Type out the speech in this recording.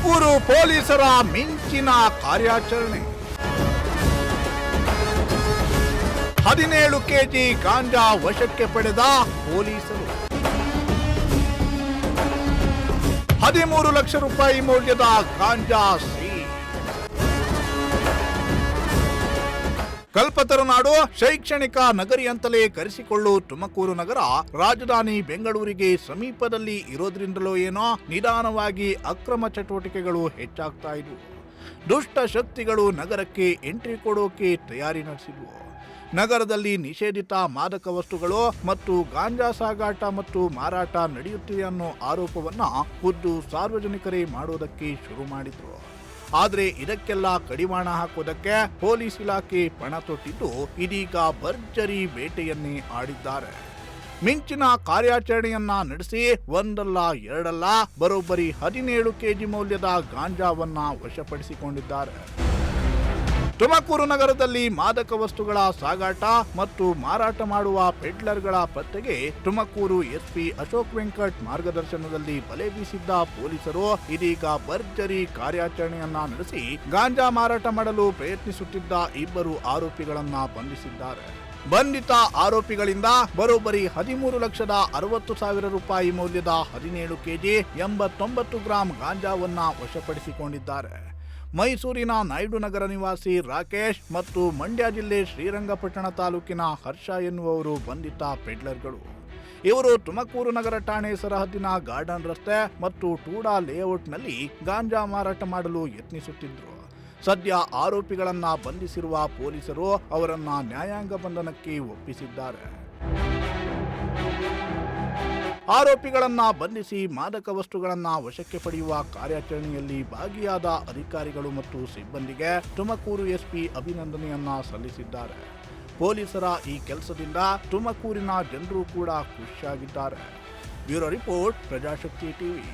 ತುಮಕೂರು ಪೊಲೀಸರ ಮಿಂಚಿನ ಕಾರ್ಯಾಚರಣೆ. 17 ಕೆಜಿ ಗಾಂಜಾ ವಶಕ್ಕೆ ಪಡೆದ ಪೊಲೀಸರು. 13 ಲಕ್ಷ ರೂಪಾಯಿ ಮೌಲ್ಯದ ಗಾಂಜಾ ಸೀಸ್. ಕಲ್ಪತರುನಾಡು ಶೈಕ್ಷಣಿಕ ನಗರಿ ಅಂತಲೇ ಕರೆಸಿಕೊಳ್ಳು ತುಮಕೂರು ನಗರ ರಾಜಧಾನಿ ಬೆಂಗಳೂರಿಗೆ ಸಮೀಪದಲ್ಲಿ ಇರೋದ್ರಿಂದಲೋ ಏನೋ ನಿಧಾನವಾಗಿ ಅಕ್ರಮ ಚಟುವಟಿಕೆಗಳು ಹೆಚ್ಚಾಗ್ತಾ ಇದ್ವು. ದುಷ್ಟ ಶಕ್ತಿಗಳು ನಗರಕ್ಕೆ ಎಂಟ್ರಿ ಕೊಡೋಕೆ ತಯಾರಿ ನಡೆಸಿದ್ವು. ನಗರದಲ್ಲಿ ನಿಷೇಧಿತ ಮಾದಕ ವಸ್ತುಗಳು ಮತ್ತು ಗಾಂಜಾ ಸಾಗಾಟ ಮತ್ತು ಮಾರಾಟ ನಡೆಯುತ್ತಿದೆ ಅನ್ನೋ ಆರೋಪವನ್ನ ಖುದ್ದು ಸಾರ್ವಜನಿಕರೇ ಮಾಡೋದಕ್ಕೆ ಶುರು ಮಾಡಿದ್ರು. ಆದರೆ ಇದಕ್ಕೆಲ್ಲ ಕಡಿವಾಣ ಹಾಕೋದಕ್ಕೆ ಪೊಲೀಸ್ ಇಲಾಖೆ ಪಣ ತೊಟ್ಟಿದ್ದು ಇದೀಗ ಭರ್ಜರಿ ಬೇಟೆಯನ್ನೇ ಆಡಿದ್ದಾರೆ. ಮಿಂಚಿನ ಕಾರ್ಯಾಚರಣೆಯನ್ನ ನಡೆಸಿ ಒಂದಲ್ಲ ಎರಡಲ್ಲ ಬರೋಬ್ಬರಿ 17 ಕೆಜಿ ಮೌಲ್ಯದ ಗಾಂಜಾವನ್ನ ವಶಪಡಿಸಿಕೊಂಡಿದ್ದಾರೆ. ತುಮಕೂರು ನಗರದಲ್ಲಿ ಮಾದಕ ವಸ್ತುಗಳ ಸಾಗಾಟ ಮತ್ತು ಮಾರಾಟ ಮಾಡುವ ಪೆಡ್ಲರ್ಗಳ ಪತ್ತೆಗೆ ತುಮಕೂರು ಎಸ್ಪಿ ಅಶೋಕ್ ವೆಂಕಟ್ ಮಾರ್ಗದರ್ಶನದಲ್ಲಿ ಬಲೆ ಬೀಸಿದ್ದ ಪೊಲೀಸರು ಇದೀಗ ಭರ್ಜರಿ ಕಾರ್ಯಾಚರಣೆಯನ್ನ ನಡೆಸಿ ಗಾಂಜಾ ಮಾರಾಟ ಮಾಡಲು ಪ್ರಯತ್ನಿಸುತ್ತಿದ್ದ 2 ಆರೋಪಿಗಳನ್ನ ಬಂಧಿಸಿದ್ದಾರೆ. ಬಂಧಿತ ಆರೋಪಿಗಳಿಂದ ಬರೋಬ್ಬರಿ 13,60,000 ರೂಪಾಯಿ ಮೌಲ್ಯದ 17 ಕೆಜಿ 89 ಗ್ರಾಂ ಗಾಂಜಾವನ್ನ ವಶಪಡಿಸಿಕೊಂಡಿದ್ದಾರೆ. ಮೈಸೂರಿನ ನಾಯ್ಡು ನಗರ ನಿವಾಸಿ ರಾಕೇಶ್ ಮತ್ತು ಮಂಡ್ಯ ಜಿಲ್ಲೆ ಶ್ರೀರಂಗಪಟ್ಟಣ ತಾಲೂಕಿನ ಹರ್ಷ ಎನ್ನುವವರು ಬಂಧಿತ ಪೆಡ್ಲರ್ಗಳು. ಇವರು ತುಮಕೂರು ನಗರ ಠಾಣೆ ಸರಹದ್ದಿನ ಗಾರ್ಡನ್ ರಸ್ತೆ ಮತ್ತು ಟೂಡಾ ಲೇಔಟ್ನಲ್ಲಿ ಗಾಂಜಾ ಮಾರಾಟ ಮಾಡಲು ಯತ್ನಿಸುತ್ತಿದ್ದರು. ಸದ್ಯ ಆರೋಪಿಗಳನ್ನ ಬಂಧಿಸಿರುವ ಪೊಲೀಸರು ಅವರನ್ನ ನ್ಯಾಯಾಂಗ ಬಂಧನಕ್ಕೆ ಒಪ್ಪಿಸಿದ್ದಾರೆ. ಆರೋಪಿಗಳನ್ನ ಬಂಧಿಸಿ ಮಾದಕ ವಸ್ತುಗಳನ್ನ ವಶಕ್ಕೆ ಪಡೆಯುವ ಕಾರ್ಯಾಚರಣೆಯಲ್ಲಿ ಭಾಗಿಯಾದ ಅಧಿಕಾರಿಗಳು ಮತ್ತು ಸಿಬ್ಬಂದಿಗೆ ತುಮಕೂರು ಎಸ್ಪಿ ಅಭಿನಂದನೆಯನ್ನ ಸಲ್ಲಿಸಿದ್ದಾರೆ. ಪೊಲೀಸರ ಈ ಕೆಲಸದಿಂದ ತುಮಕೂರಿನ ಜನರು ಕೂಡ ಖುಷಿಯಾಗಿದ್ದಾರೆ. Bureau report, Prajashakti TV.